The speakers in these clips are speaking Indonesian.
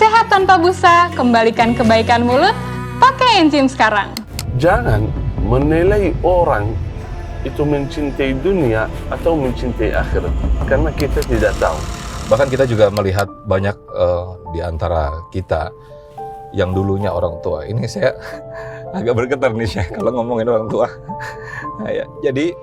Sehat tanpa busa, kembalikan kebaikan mulut, pakai enzim sekarang. Jangan menilai orang itu mencintai dunia atau mencintai akhirat, karena kita tidak tahu. Bahkan kita juga melihat banyak di antara kita yang dulunya orang tua. Ini saya agak bergetar nih Syekh kalau ngomongin orang tua. Ya, jadi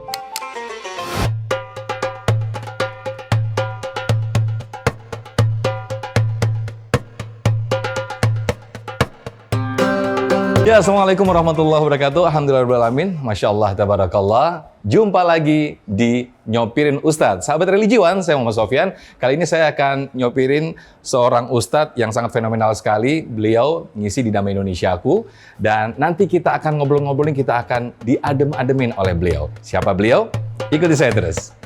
ya, Assalamualaikum warahmatullahi wabarakatuh. Alhamdulillahirrahmanirrahim. Masya Allah, tabarakallah. Jumpa lagi di Nyopirin Ustadz. Sahabat religiwan, saya Muhammad Sofyan. Kali ini saya akan nyopirin seorang Ustadz yang sangat fenomenal sekali. Beliau ngisi di Damai Indonesiaku. Dan nanti kita akan ngobrol-ngobrolin, kita akan diadem-ademin oleh beliau. Siapa beliau? Ikuti saya terus.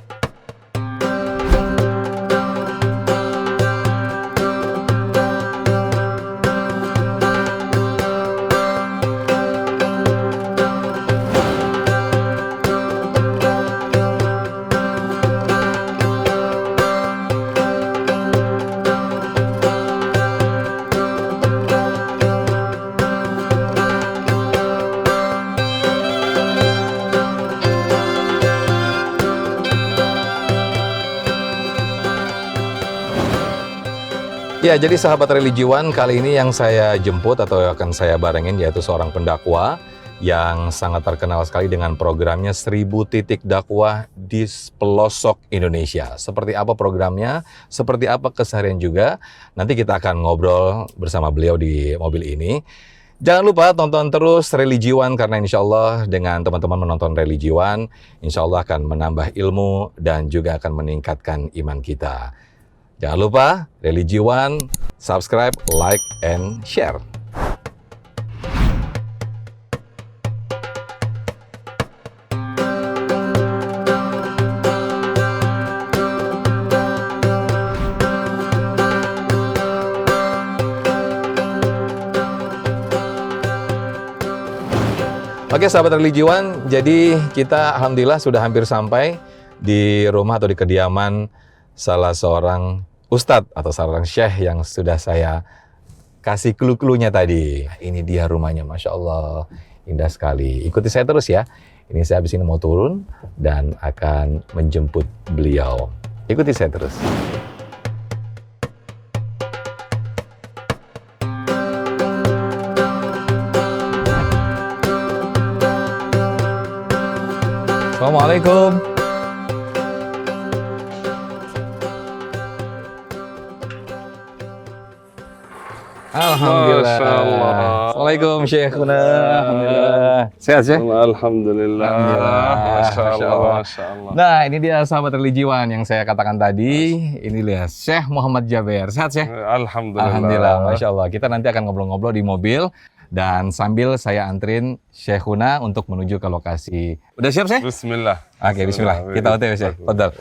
Ya, jadi sahabat religiwan, kali ini yang saya jemput atau akan saya barengin yaitu seorang pendakwa yang sangat terkenal sekali dengan programnya 1000 titik dakwah di pelosok Indonesia. Seperti apa programnya, seperti apa keseharian juga, nanti kita akan ngobrol bersama beliau di mobil ini. Jangan lupa tonton terus Religiwan, karena insya Allah dengan teman-teman menonton Religiwan, insya Allah akan menambah ilmu dan juga akan meningkatkan iman kita. Jangan lupa, Religiwan, subscribe, like, and share. Oke sahabat religiwan, jadi kita alhamdulillah sudah hampir sampai di rumah atau di kediaman salah seorang ustadz atau seorang syekh yang sudah saya kasih clue-cluenya tadi. Ini dia rumahnya, Masya Allah, indah sekali. Ikuti saya terus ya. Ini saya habis ini mau turun dan akan menjemput beliau. Ikuti saya terus. Assalamualaikum. Alhamdulillah. Masya Allah. Assalamualaikum Syekhuna. Alhamdulillah. Sehat Syekh? Alhamdulillah. Masya Allah. Masya Allah. Nah, ini dia sahabat religiwan yang saya katakan tadi. Ini dia Syekh Muhammad Jaber. Sehat Syekh? Alhamdulillah. Alhamdulillah. Masya Allah. Kita nanti akan ngobrol-ngobrol di mobil. Dan sambil saya antrin Syekhuna untuk menuju ke lokasi. Udah siap Syekh? Bismillah. Oke, bismillah. Kita OTW Syekh. Fadhal.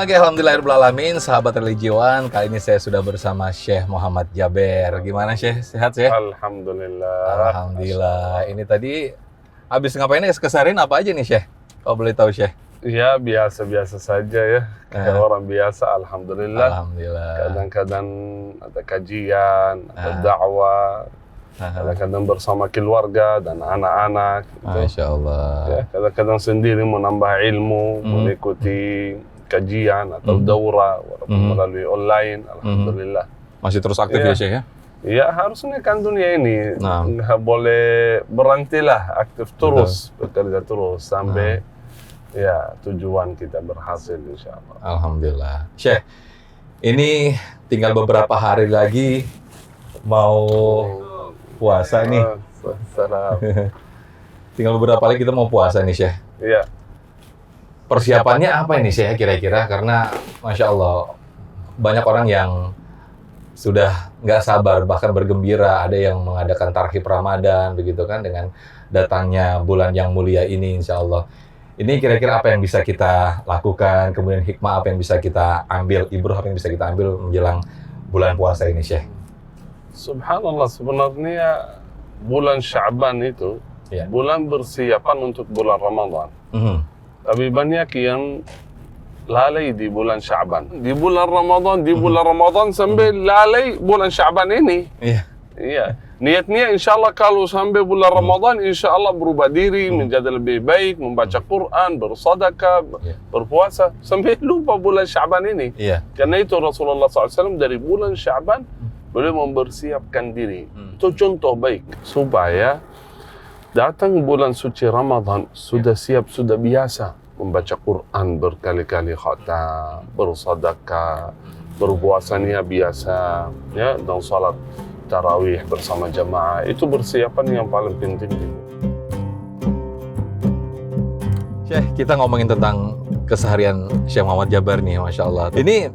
Oke, alhamdulillahirrahmanirrahim, sahabat religiwan. Kali ini saya sudah bersama Syekh Muhammad Jaber. Gimana Syekh? Sehat Syekh? Alhamdulillah. Alhamdulillah. Ini tadi habis ngapain keseharian apa aja nih Syekh? Kalau boleh tahu Syekh? Ya, biasa-biasa saja ya. Kayak orang biasa, alhamdulillah. Alhamdulillah. Kadang-kadang ada kajian, ada dakwah. Kadang-kadang bersama keluarga dan anak-anak. Masya Allah. Ya, kadang-kadang sendiri menambah ilmu, mengikuti kajian atau daurah melalui online, alhamdulillah. Masih terus aktif ya Syekh ya? Ya, harusnya kan dunia ini Nah. nggak boleh berhenti lah, aktif terus, bekerja terus sampai ya tujuan kita berhasil insyaallah. Alhamdulillah. Syekh, ini tinggal beberapa hari lagi mau puasa nih. Salam. Tinggal beberapa hari kita mau puasa nih Syekh. Iya. Persiapannya apa ini Syekh kira-kira? Karena Masya Allah banyak orang yang sudah nggak sabar, bahkan bergembira. Ada yang mengadakan tarhib Ramadan, begitu kan, dengan datangnya bulan yang mulia ini, insya Allah. Ini kira-kira apa yang bisa kita lakukan, kemudian hikmah apa yang bisa kita ambil, ibrah apa yang bisa kita ambil menjelang bulan puasa ini, Syekh? Subhanallah, sebenarnya bulan Sya'ban itu bulan persiapan untuk bulan Ramadan. Tapi banyak yang lalai di bulan Sya'ban. Di bulan Ramadan sampai lalai bulan Sya'ban ini. Iya. Niatnya insyaAllah kalau sampai bulan Ramadan, insyaAllah berubah diri, menjadi lebih baik, membaca Quran, bersedekah, berpuasa, sampai lupa bulan Sya'ban ini. Karena itu Rasulullah SAW dari bulan Sya'ban, beliau mempersiapkan diri. Itu contoh baik, supaya datang bulan suci Ramadan, sudah siap, sudah biasa membaca Quran berkali-kali khatam, bersedekah, berpuasanya biasa, ya, dan salat tarawih bersama jamaah. Itu persiapan yang paling penting. Syekh, kita ngomongin tentang keseharian Syekh Muhammad Jaber nih, Masya Allah. Ini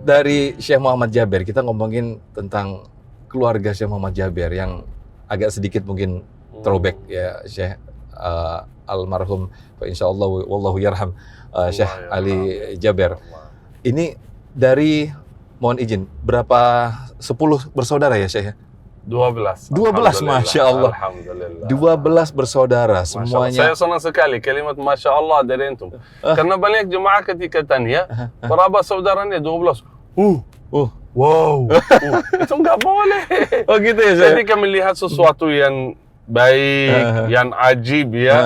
dari Syekh Muhammad Jaber, kita ngomongin tentang keluarga Syekh Muhammad Jaber yang agak sedikit mungkin throwback ya, Syekh. Almarhum, insya Allah, wallahu yarham, Syekh Ali Jaber. Ini dari, mohon izin, berapa, 10 bersaudara ya, Syekh? 12. 12, Masya Allah. Alhamdulillah. 12 bersaudara, semuanya. Saya senang sekali kalimat Masya Allah dari antum. Karena banyak jemaah ketika tanya, berapa saudaranya? 12. Wow. Itu nggak boleh. Oh gitu ya, Syekh? Jadi kami lihat sesuatu yang baik, yang ajib ya.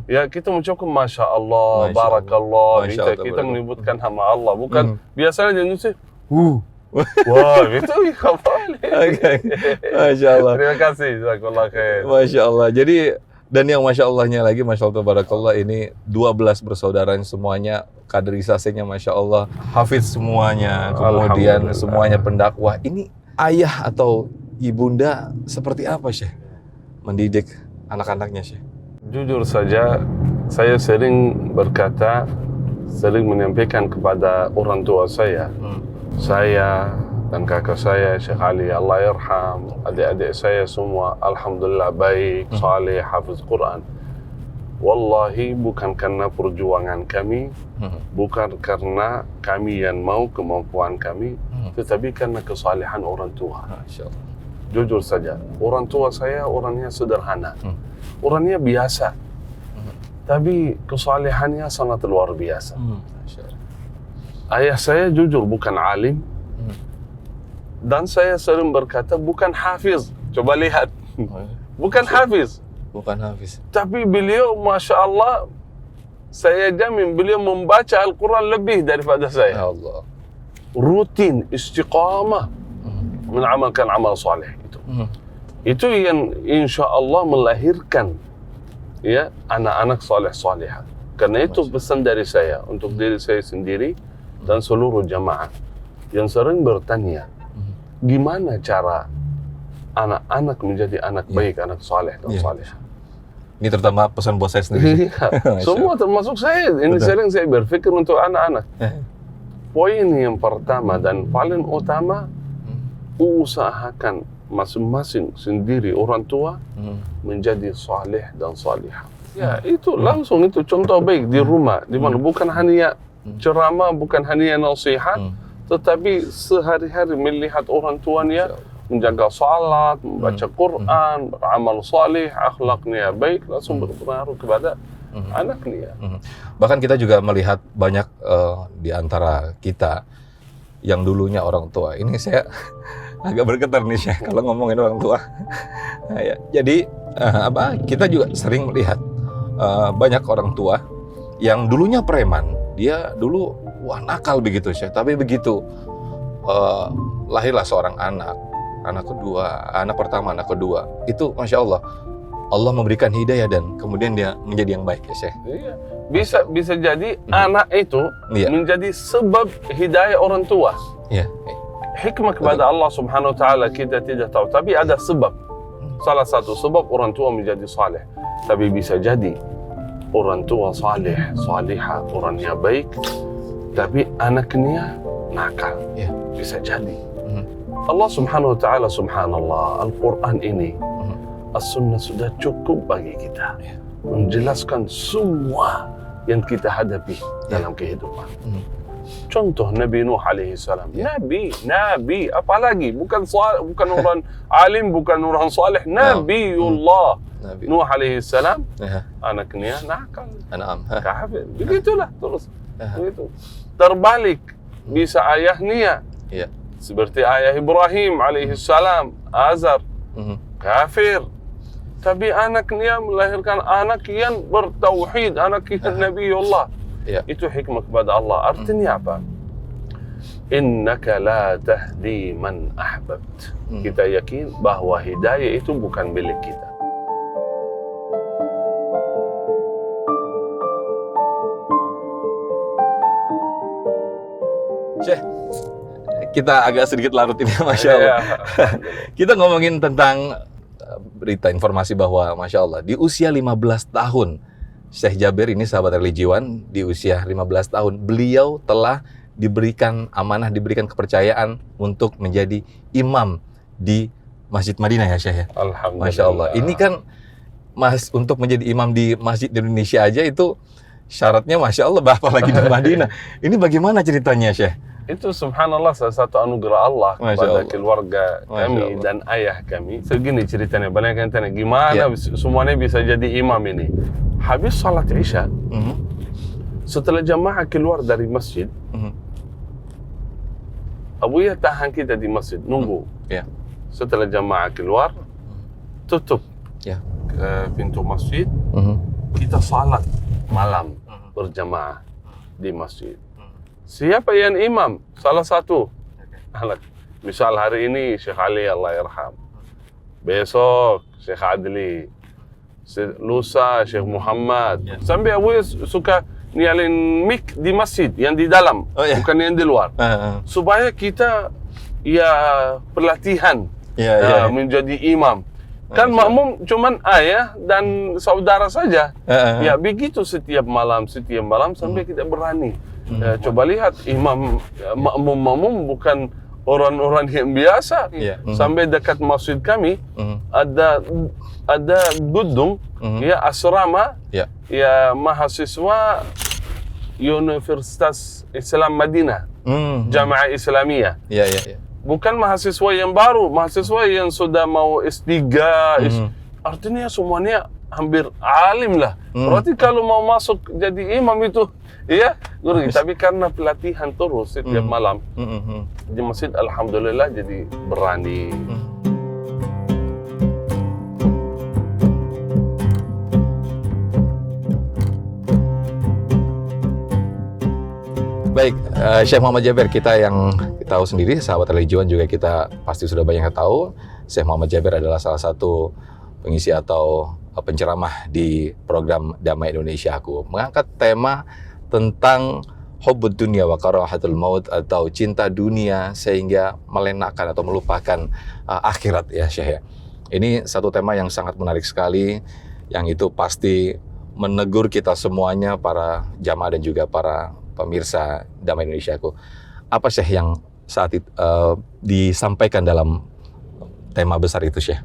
Ya, kita mengucapkan Masya Allah, Barakallah. Kita menyebutkan nama Allah. Bukan biasanya di Indonesia, wah, itu nggak boleh. Masya Allah. Terima kasih, jazakallah khair. Masya Allah. Jadi, dan yang Masya Allahnya lagi, Masya Allah, Barakallah, ini 12 bersaudara semuanya, kaderisasinya Masya Allah, hafiz semuanya, kemudian semuanya pendakwah. Ini ayah atau ibunda seperti apa, Syekh, mendidik anak-anaknya, Syekh? Jujur saja, saya sering berkata, sering menyampaikan kepada orang tua saya, saya dan kakak saya, Syekh Ali, Allah yarham, adik-adik saya semua, alhamdulillah baik, saleh, hafiz Quran. Wallahi bukan karena perjuangan kami, bukan karena kami yang mau kemampuan kami, tetapi karena kesalehan orang tua. Jujur saja, orang tua saya orangnya sederhana, orangnya biasa, tapi kesalehannya sangat luar biasa. Ayah saya jujur bukan alim, dan saya sering berkata bukan hafiz. Coba lihat, bukan hafiz. Bukan hafiz. Tapi beliau, Masya Allah, saya jamin beliau membaca Al-Quran lebih daripada saya. Ya Allah. Rutin, istiqamah, mengamalkan amal saleh itu. Itu yang insya Allah melahirkan ya anak-anak saleh-salehah. Karena itu pesan dari saya untuk diri saya sendiri dan seluruh jamaah yang sering bertanya, gimana cara anak-anak menjadi anak baik, anak saleh dan salehah. Ini terutama pesan buat saya sendiri. Semua termasuk saya. Ini sering saya berpikir untuk anak-anak. Poin yang pertama dan paling utama, usahakan masing-masing sendiri orang tua menjadi saleh dan salihah. Ya, itu langsung itu contoh baik di rumah, di mana bukan hanya ceramah, bukan hanya nasihat, tetapi sehari-hari melihat orang tuanya menjaga salat, membaca Quran, beramal salih, akhlaknya baik, langsung berpengaruh kepada anaknya. Bahkan kita juga melihat banyak di antara kita yang dulunya orang tua. Ini saya agak bergetar nih, Syekh, kalau ngomongin orang tua. Ya, jadi kita juga sering melihat banyak orang tua yang dulunya preman. Dia dulu nakal begitu, Syekh. Tapi begitu lahirlah seorang anak kedua, anak pertama, anak kedua, itu Masya Allah, Allah memberikan hidayah dan kemudian dia menjadi yang baik, ya, Syekh. Iya. Bisa jadi anak itu menjadi sebab hidayah orang tua. Iya. Hikmah kepada Allah Subhanahu Wa Taala kita tidak tahu, tapi ada sebab. Salah satu sebab orang tua menjadi saleh. Tapi bisa jadi orang tua saleh, salihah, orangnya baik, tapi anaknya nakal. Bisa jadi. Allah Subhanahu wa taala, subhanallah, Al-Qur'an ini, As-Sunnah sudah cukup bagi kita menjelaskan semua yang kita hadapi dalam kehidupan. Contoh Nabi Nuh alaihi salam. Nabi, apalagi bukan orang alim, bukan orang saleh, Nabiullah. Nuh alaihi salam, anaknya nakal, kafir. Begitulah terus. Begitu. Terbalik, bisa ayahnya. Seperti ayah Ibrahim alaihi salam, Azar, kafir. Tapi anaknya melahirkan anak yang bertauhid, anak yang Nabiullah. Itu hikmah kepada Allah. Artinya apa? Innaka la tahdi man ahbabt. Kita yakin bahwa hidayah itu bukan milik kita. Syekh, kita agak sedikit larut ini, Masya Allah. Kita ngomongin tentang berita informasi bahwa Masya Allah, di usia 15 tahun, Syekh Jabir ini sahabat religiwan, di usia 15 tahun, beliau telah diberikan amanah, diberikan kepercayaan untuk menjadi imam di Masjid Madinah ya Syekh ya? Alhamdulillah. Masya Allah. Ini kan, untuk menjadi imam di masjid di Indonesia aja itu syaratnya Masya Allah, apalagi di Madinah. Ini bagaimana ceritanya Syekh? Itu subhanallah salah satu anugerah Allah kepada keluarga kami dan ayah kami. Segini ceritanya, banyak yang tanya gimana semuanya bisa jadi imam ini. Habis salat Isya, setelah jamaah keluar dari masjid, Abuya tahan kita di masjid, nunggu. Setelah jamaah keluar, tutup pintu masjid, kita salat malam berjamaah di masjid. Siapa yang imam? Salah satu anak. Misal hari ini Syekh Ali, Allah yarham. Besok Syekh Adli. Lusa Syekh Muhammad. Sampai Abu suka nyalin mic di masjid yang di dalam, bukan yang di luar. Supaya kita pelatihan menjadi imam. Kan makmum cuman ayah dan saudara saja. Ya begitu setiap malam sampai kita berani. Coba lihat makmum bukan orang-orang yang biasa. Sampai dekat masjid kami ada gedung asrama mahasiswa Universitas Islam Madinah, Jamaah Islamiyah. Bukan mahasiswa yang baru, mahasiswa yang sudah mau S3. Artinya semuanya hampir alim lah. Berarti kalau mau masuk jadi imam itu tapi karena pelatihan terus setiap malam di masjid, alhamdulillah jadi berani. Baik, Syekh Muhammad Jabir, kita yang tahu sendiri, sahabat religion juga kita pasti sudah banyak yang tahu. Syekh Muhammad Jabir adalah salah satu pengisi atau penceramah di program Damai Indonesia Aku, mengangkat tema tentang hubbud dunia wa karahatul maut, atau cinta dunia sehingga melenakan atau melupakan akhirat ya Syekh. Ini satu tema yang sangat menarik sekali, yang itu pasti menegur kita semuanya, para jamaah dan juga para pemirsa Damai Indonesia Aku. Apa Syekh yang saat itu disampaikan dalam tema besar itu Syekh?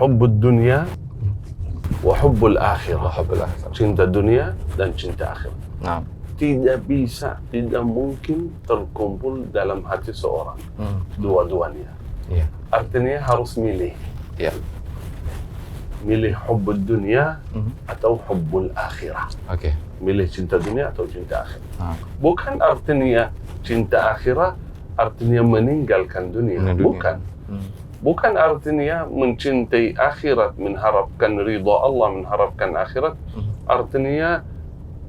Hubbud dunia wa hubbul akhirah. Cinta dunia dan cinta akhirat. Tidak bisa, tidak mungkin terkumpul dalam hati seorang. Dua-duanya. Artinya harus milih. Milih hubbud dunia atau hubbul akhirah. Milih cinta dunia atau cinta akhirat. Bukan artinya cinta akhirat artinya meninggalkan dunia. Bukan artinya mencintai akhirat, mengharapkan ridha Allah, mengharapkan akhirat. Artinya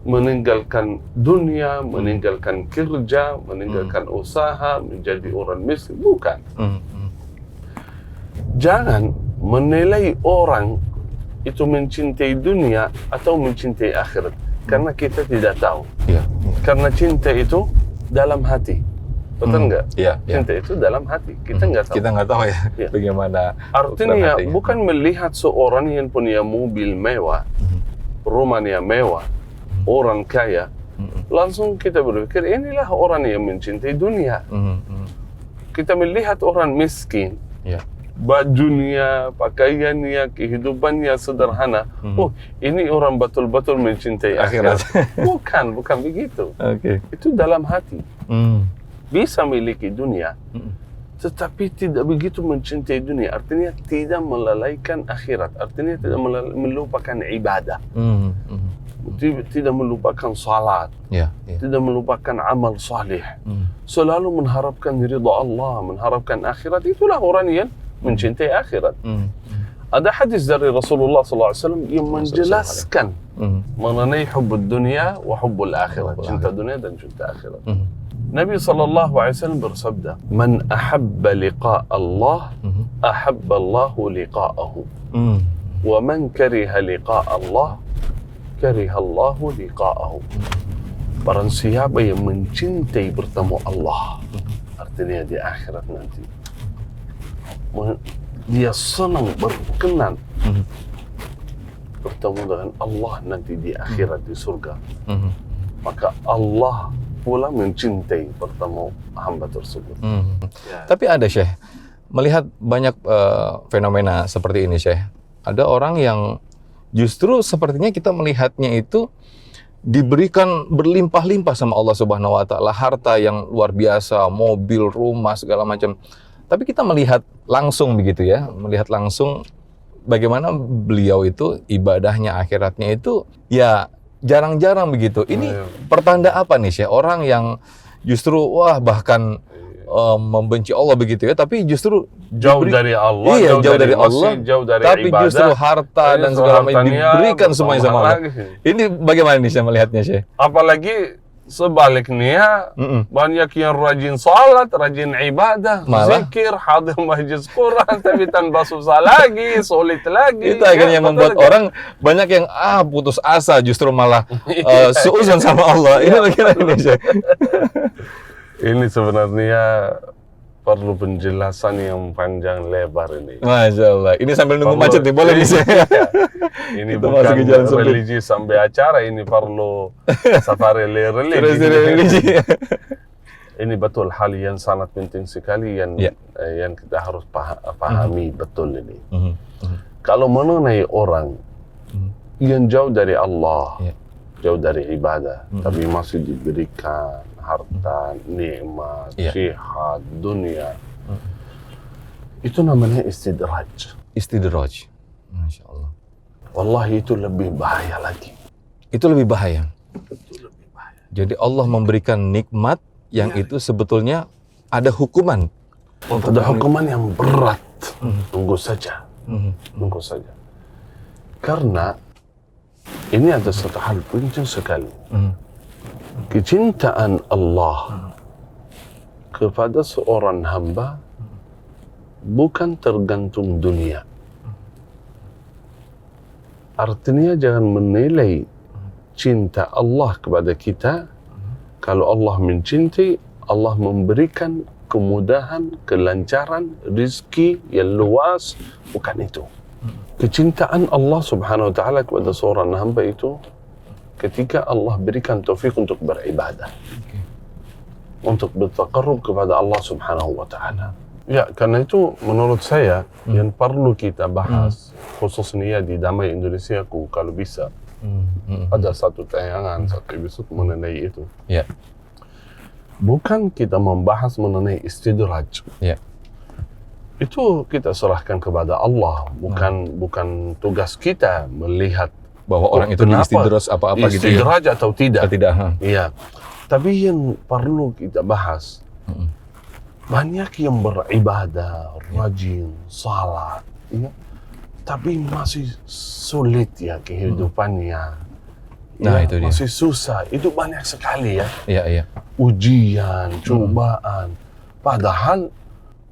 meninggalkan dunia, meninggalkan kerja, meninggalkan usaha, menjadi orang miskin. Bukan. Jangan menilai orang itu mencintai dunia atau mencintai akhirat, karena kita tidak tahu. Karena cinta itu dalam hati. Betul nggak? Cinta itu dalam hati. Kita nggak tahu. Kita nggak tahu bagaimana. Artinya bukan melihat seorang yang punya mobil mewah, rumahnya mewah, orang kaya, langsung kita berpikir inilah orang yang mencintai dunia. kita melihat orang miskin, Ya. bajunya, pakaiannya, kehidupannya sederhana. Oh, ini orang betul-betul mencintai akhirat. Bukan begitu. Oke. Itu dalam hati. Hmm. Bisa memiliki dunia, tetapi tidak begitu mencintai dunia. Artinya tidak melalaikan akhirat. Artinya tidak melupakan ibadah. Tidak melupakan salat. Ya. Ya. Tidak melupakan amal salih. Selalu mengharapkan ridha Allah, mengharapkan akhirat. Itulah orang yang mencintai akhirat. Ada hadis dari Rasulullah SAW yang menjelaskan mengenai hubbud dunia wa hubbul akhirat, cinta dunia dan cinta akhirat. Nabi SAW bersabda, "Man ahabba liqa Allah, ahabba Allahu liqa'ahu. Wa man kariha liqa Allah, kariha Allahu liqa'ahu." Barang siapa yang mencintai bertemu Allah, artinya di akhirat nanti, dia senang berkenan bertemu dengan Allah nanti di akhirat di surga, maka Allah pula mencintai bertemu hamba tersebut. Ya. Tapi ada Syekh, melihat banyak fenomena seperti ini Syekh, ada orang yang justru sepertinya kita melihatnya itu diberikan berlimpah-limpah sama Allah Subhanahu wa taala, harta yang luar biasa, mobil, rumah, segala macam. Tapi kita melihat langsung begitu ya, melihat langsung bagaimana beliau itu ibadahnya, akhiratnya itu ya jarang-jarang begitu. Ini pertanda apa nih Syekh? Orang yang justru bahkan membenci Allah begitu ya, tapi justru jauh dari Allah, iya, jauh dari Allah, jauh dari tapi ibadah, justru harta dan segala macam diberikan semuanya sama Allah. Ini bagaimana nih saya melihatnya Syekh? Apalagi sebaliknya, banyak yang rajin salat, rajin ibadah, malah zikir, hadir majlis Quran, tapi tanpa susah lagi, sulit lagi. Itu akhirnya membuat orang banyak yang putus asa, justru malah seuzon sama Allah. Ini bagaimana ini Syekh? Ini sebenarnya perlu penjelasan yang panjang lebar ini. Masya Allah. Ini sambil nunggu macet nih, boleh nih Syekh? Ini bukan religi sampai acara, ini perlu safari religi. Ini betul hal yang sangat penting sekali yang kita harus pahami betul ini. Kalau mengenai orang yang jauh dari Allah, jauh dari ibadah, tapi masih diberikan harta, nikmat, sehat, dunia, itu namanya istidraj. Istidraj. Masya Allah. Wallahi itu lebih bahaya lagi. Itu lebih bahaya. Jadi Allah memberikan nikmat yang itu sebetulnya ada hukuman. Ada hukuman yang berat. Tunggu saja. Tunggu saja. Karena ini ada satu hal penting sekali. Kecintaan Allah kepada seorang hamba bukan tergantung dunia. Artinya jangan menilai cinta Allah kepada kita. Kalau Allah mencintai, Allah memberikan kemudahan, kelancaran, rezeki yang luas. Bukan itu. Kecintaan Allah Subhanahu wa taala kepada seorang hamba itu ketika Allah berikan taufik untuk beribadah, untuk bertaqarrub kepada Allah Subhanahu wa taala. Ya, karena itu menurut saya yang perlu kita bahas khususnya di Damai Indonesiaku kalau bisa. Ada satu tayangan, satu episode mengenai itu. Ya. Bukan kita membahas mengenai istidraj. Ya. Itu kita serahkan kepada Allah, bukan tugas kita melihat bahwa orang itu istidraj apa-apa gitu ya. Istidraj atau tidak. Tidak. Iya. Tapi yang perlu kita bahas, banyak yang beribadah, rajin, salat, ya, tapi masih sulit ya kehidupannya. Nah, itu dia. Masih susah. Itu banyak sekali ya. Iya. Ujian, cobaan. Padahal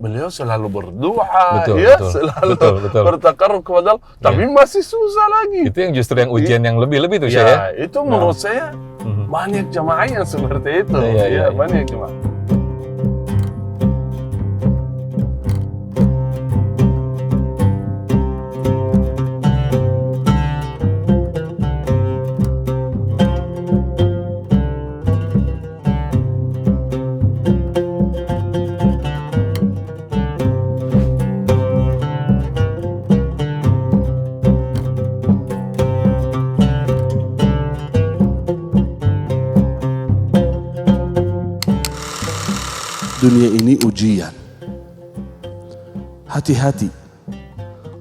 beliau selalu berdoa, betul, selalu betul. bertaqarrub kepada Allah, tapi masih susah lagi. Itu yang justru yang ujian yang lebih tuh ya. Itu menurut saya banyak jemaah yang seperti itu. Iya. Banyak jemaah. dunia ini ujian. Hati-hati.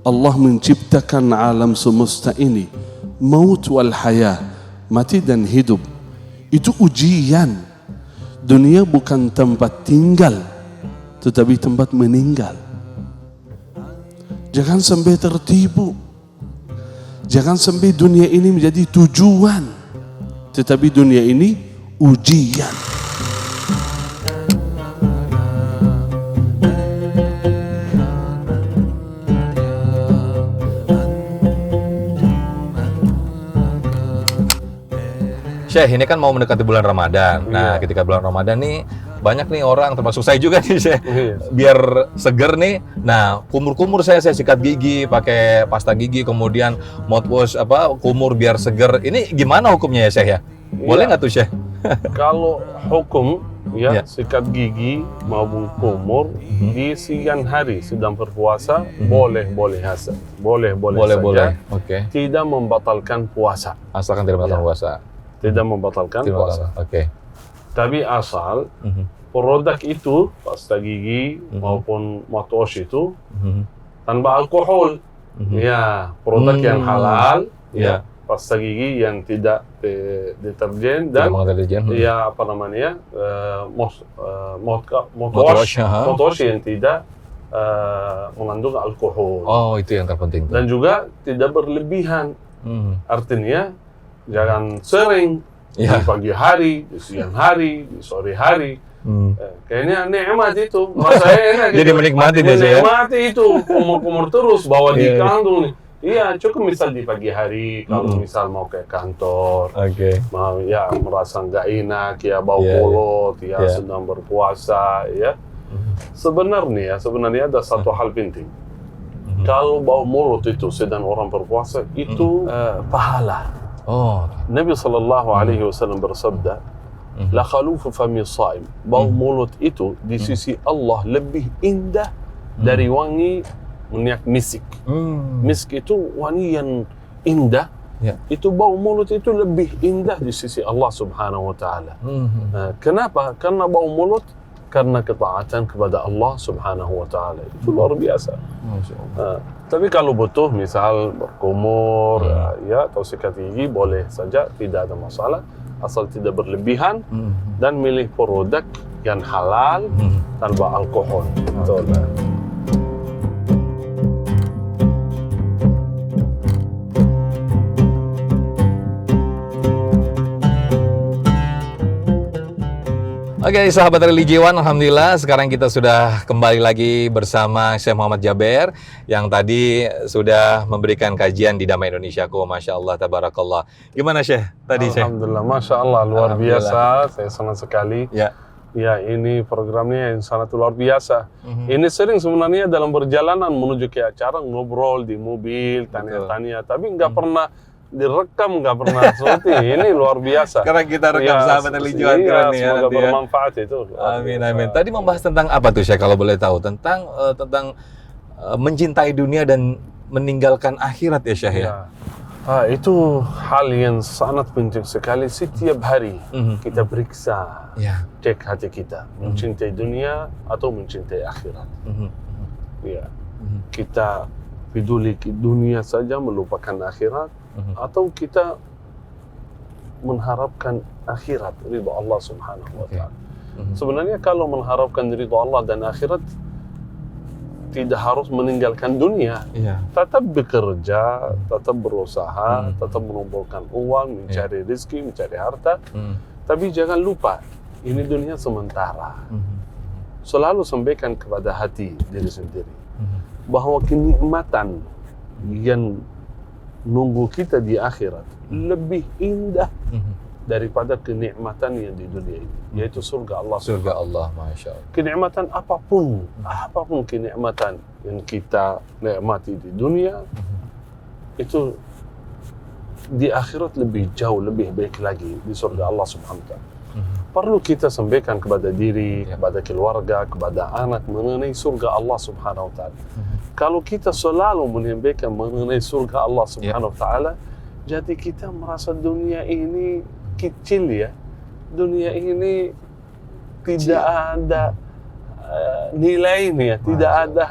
Allah menciptakan alam semesta ini, maut wal hayah, mati dan hidup. Itu ujian. Dunia bukan tempat tinggal, tetapi tempat meninggal. Jangan sampai tertipu. Jangan sampai dunia ini menjadi tujuan, tetapi dunia ini ujian. Syekh, ini kan mau mendekati bulan Ramadan. Nah, ketika bulan Ramadan nih, banyak nih orang, termasuk saya juga nih, Syekh. Biar seger nih. Nah, kumur-kumur saya sikat gigi, pakai pasta gigi, kemudian mouthwash kumur biar seger. Ini gimana hukumnya ya, Syekh ya? Boleh nggak tuh, Syekh? Kalau hukum sikat gigi maupun kumur di siang hari sedang berpuasa boleh saja. Boleh. Oke. Tidak membatalkan puasa. Asalkan tidak membatalkan puasa. Tidak membatalkan puasa. Oke. Tapi asal produk itu, pasta gigi maupun mouthwash itu tanpa alkohol. Ya, produk yang halal, pasta gigi yang tidak deterjen dan mouthwash yang tidak mengandung alkohol. Oh, itu yang terpenting. Dan juga tidak berlebihan. Artinya jangan sering di pagi hari, di siang hari, di sore hari. Kayaknya nikmat itu, rasanya enak gitu. Jadi menikmati dia, menikmati itu, kumur-kumur terus bawa di kantong nih. Iya, cukup misal di pagi hari, kalau misal mau ke kantor, mau merasa nggak enak, bau mulut, sedang berpuasa, Sebenarnya ada satu hal penting. Kalau bau mulut itu sedang orang berpuasa, itu pahala. Nabi SAW bersabda, la khalufu fami shaim. Bau mulut itu di sisi Allah lebih indah dari wangi minyak misik. Misk itu wangi yang indah. Itu bau mulut itu lebih indah di sisi Allah Subhanahu wa taala. Kenapa? Karena bau mulut karena ketaatan kepada Allah Subhanahu wa taala. Itu luar biasa. Tapi kalau butuh misal berkumur atau sikat gigi boleh saja, tidak ada masalah asal tidak berlebihan dan milih produk yang halal tanpa alkohol. Betul. Oke, sahabat religiwan, alhamdulillah sekarang kita sudah kembali lagi bersama Syekh Muhammad Jaber yang tadi sudah memberikan kajian di Damai Indonesiaku. Masya Allah, tabarakallah. Gimana Syekh tadi, Syekh? Alhamdulillah, Masya Allah, luar biasa. Saya senang sekali. Ya, ini programnya yang sangat luar biasa. Ini sering sebenarnya dalam perjalanan menuju ke acara ngobrol di mobil, tanya-tanya, tapi nggak pernah direkam, nggak pernah seperti ini. Luar biasa. Sekarang kita rekam sahabat religiwan keren nih. Semoga bermanfaat itu. Amin. Tadi membahas tentang apa tuh Syekh kalau boleh tahu? Tentang mencintai dunia dan meninggalkan akhirat ya Syekh ya? Itu hal yang sangat penting sekali. Setiap hari kita periksa, cek hati kita, mencintai dunia atau mencintai akhirat. Kita peduli dunia saja melupakan akhirat, atau kita mengharapkan akhirat, ridha Allah Subhanahu wa taala. Sebenarnya kalau mengharapkan ridha Allah dan akhirat tidak harus meninggalkan dunia. Tetap bekerja, tetap berusaha, tetap mengumpulkan uang, mencari rezeki, mencari harta. Tapi jangan lupa, ini dunia sementara. Selalu sampaikan kepada hati diri sendiri bahwa kenikmatan yang nunggu kita di akhirat lebih indah daripada kenikmatan yang di dunia ini, yaitu surga Allah. Surga Allah, Masya Allah. Kenikmatan apapun kenikmatan yang kita nikmati di dunia, itu di akhirat lebih jauh, lebih baik lagi di surga Allah Subhanahu wa taala. Perlu kita sampaikan kepada diri, kepada keluarga, kepada anak mengenai surga Allah Subhanahu wa taala. Kalau kita selalu menyampaikan mengenai surga Allah Subhanahu wa taala, jadi kita merasa dunia ini kecil ya. Dunia ini tidak ada nilainya, tidak ada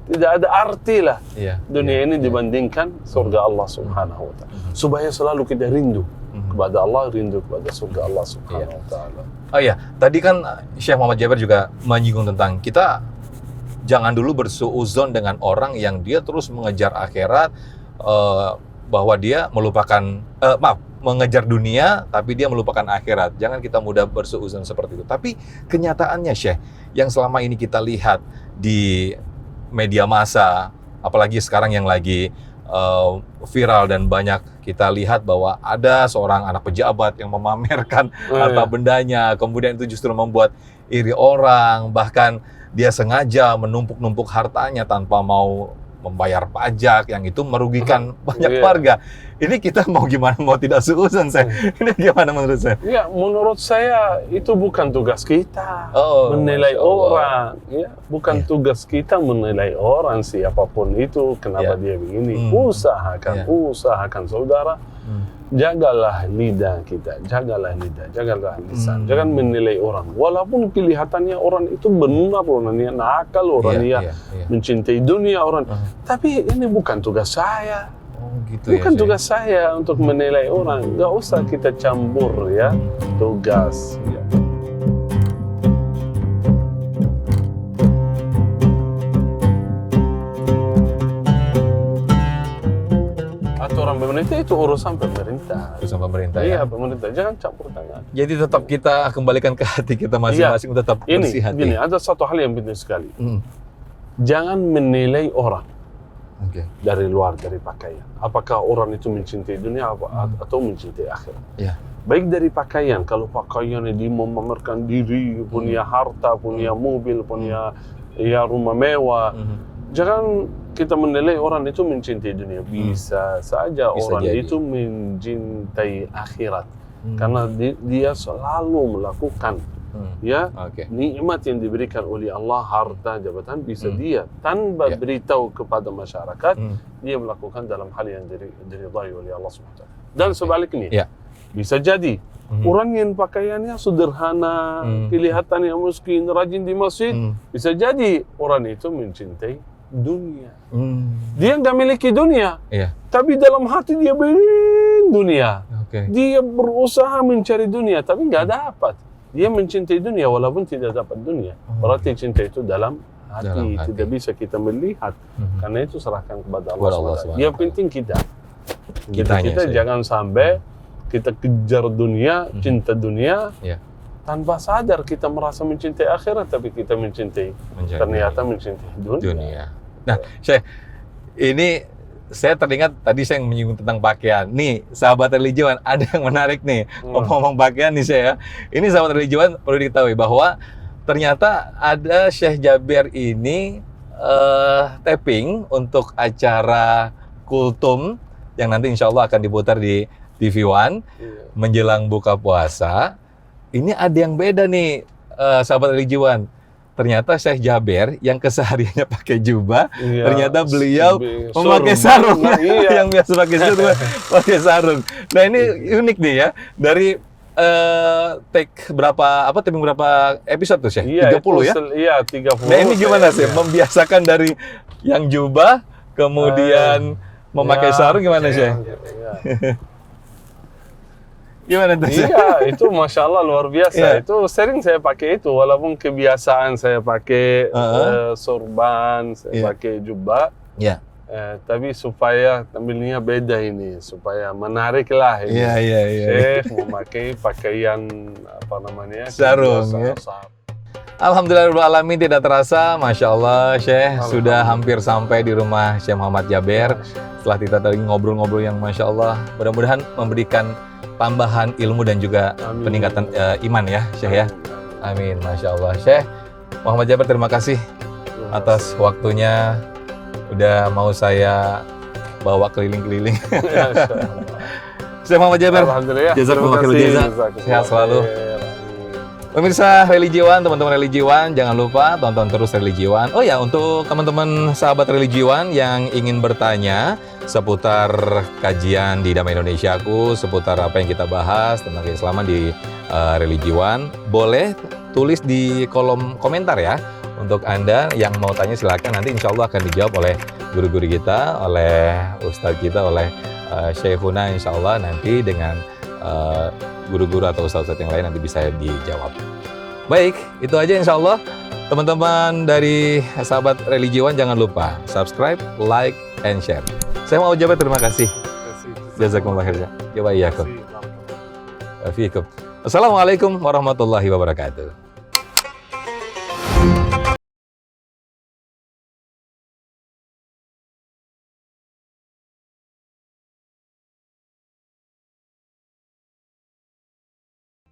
tidak ada arti lah dunia ini dibandingkan surga Allah Subhanahu wa taala. Supaya selalu kita rindu kepada Allah, rindu kepada surga Allah Subhanahu wa taala. Oh iya, tadi kan Syekh Muhammad Jaber juga menyinggung tentang kita jangan dulu bersuudzon dengan orang yang dia terus mengejar akhirat, bahwa dia melupakan, mengejar dunia tapi dia melupakan akhirat. Jangan kita mudah bersuudzon seperti itu. Tapi kenyataannya Syekh, yang selama ini kita lihat di media massa, apalagi sekarang yang lagi viral dan banyak kita lihat bahwa ada seorang anak pejabat yang memamerkan harta bendanya, kemudian itu justru membuat iri orang, bahkan dia sengaja menumpuk-numpuk hartanya tanpa mau membayar pajak, yang itu merugikan banyak warga. Ini kita mau gimana, mau tidak suudzon saya. Ini gimana menurut saya? Ya, menurut saya itu bukan tugas kita menilai orang. Ya, bukan tugas kita menilai orang siapapun itu kenapa dia begini. Usahakan saudara. Jagalah lidah kita, jagalah lisan. Jangan menilai orang. Walaupun kelihatannya orang itu benar, orangnya nakal, orangnya mencintai dunia orang. Tapi ini bukan tugas saya. Bukan tugas saya untuk menilai orang. Nggak usah kita campur ya tugas. Aturan pemerintah itu urusan pemerintah. Urusan pemerintah Iya, pemerintah. Jangan campur tangan. Jadi tetap kita kembalikan ke hati kita masing-masing, tetap bersih hati. Gini, ada satu hal yang penting sekali. Jangan menilai orang dari luar, dari pakaian. Apakah orang itu mencintai dunia atau mencintai akhirat? Baik dari pakaian, kalau pakaiannya dia memamerkan diri, punya harta, punya mobil, punya rumah mewah. Jangan kita menilai orang itu mencintai dunia. Bisa saja orang itu mencintai akhirat. Karena dia selalu melakukan nikmat yang diberikan oleh Allah, harta, jabatan, bisa dia tanpa beritahu kepada masyarakat, dia melakukan dalam hal yang diridhai oleh Allah SWT. Dan sebaliknya, bisa jadi orang yang pakaiannya sederhana, kelihatannya miskin, rajin di masjid, bisa jadi orang itu mencintai dunia. Dia nggak miliki dunia, tapi dalam hati dia ingin dunia. Dia berusaha mencari dunia, tapi nggak dapat. Dia mencintai dunia walaupun tidak dapat dunia. Berarti cinta itu dalam hati. Tidak bisa kita melihat. Karena itu serahkan kepada Allah SWT. Yang penting kita jangan sampai kita kejar dunia, cinta dunia, tanpa sadar kita merasa mencintai akhirat, tapi kita ternyata mencintai dunia. Nah, Syekh, ini saya teringat tadi saya menyinggung tentang pakaian. Nih, sahabat religiwan, ada yang menarik nih. Ngomong pakaian nih saya. Ini sahabat religiwan perlu diketahui bahwa ternyata ada Syekh Jaber ini taping untuk acara Kultum yang nanti insya Allah akan diputar di TV One menjelang buka puasa. Ini ada yang beda nih, sahabat religiwan. Ternyata Syekh Jaber yang kesehariannya pakai jubah, ternyata beliau memakai sarung. Yang biasa pakai sarung, pakai sarung. Nah ini unik nih ya, dari take taping berapa episode tuh Syekh? 30 ya? Iya, 30. Nah ini gimana sih, membiasakan dari yang jubah, kemudian memakai sarung, gimana Syekh? Gimana tuh? Iya, itu Masya Allah luar biasa. Itu sering saya pakai itu, walaupun kebiasaan saya pakai sorban, saya pakai jubah. Tapi supaya tampilnya beda ini, supaya menarik lah ini. Syekh memakai pakaian sarung. Alhamdulillahirrahmanirrahim, tidak terasa, Masya Allah Syekh sudah hampir sampai di rumah Syekh Muhammad Jaber. Setelah kita tadi ngobrol-ngobrol yang Masya Allah, mudah-mudahan memberikan tambahan ilmu dan juga peningkatan iman ya Syekh ya. Amin, Masya Allah. Syekh Muhammad Jaber, terima kasih atas waktunya. Udah mau saya bawa keliling-keliling. Syekh Muhammad Jaber, jazakumullah khairan, sehat selalu. Pemirsa Religiwan, teman-teman Religiwan, jangan lupa tonton terus Religiwan. Oh ya, untuk teman-teman sahabat Religiwan yang ingin bertanya seputar kajian di Damai Indonesiaku, seputar apa yang kita bahas tentang keislaman di Religiwan, boleh tulis di kolom komentar ya. Untuk Anda yang mau tanya silakan, nanti insya Allah akan dijawab oleh guru-guru kita, oleh ustadz kita, oleh Syekhuna insya Allah nanti dengan guru-guru atau ustadz-ustadz yang lain nanti bisa dijawab. Baik, itu aja insya Allah. Teman-teman dari sahabat religiwan jangan lupa subscribe, like, and share. Saya mau ucapkan terima kasih. Jazakumullah khairan. Wa iyyakum. Assalamualaikum warahmatullahi wabarakatuh.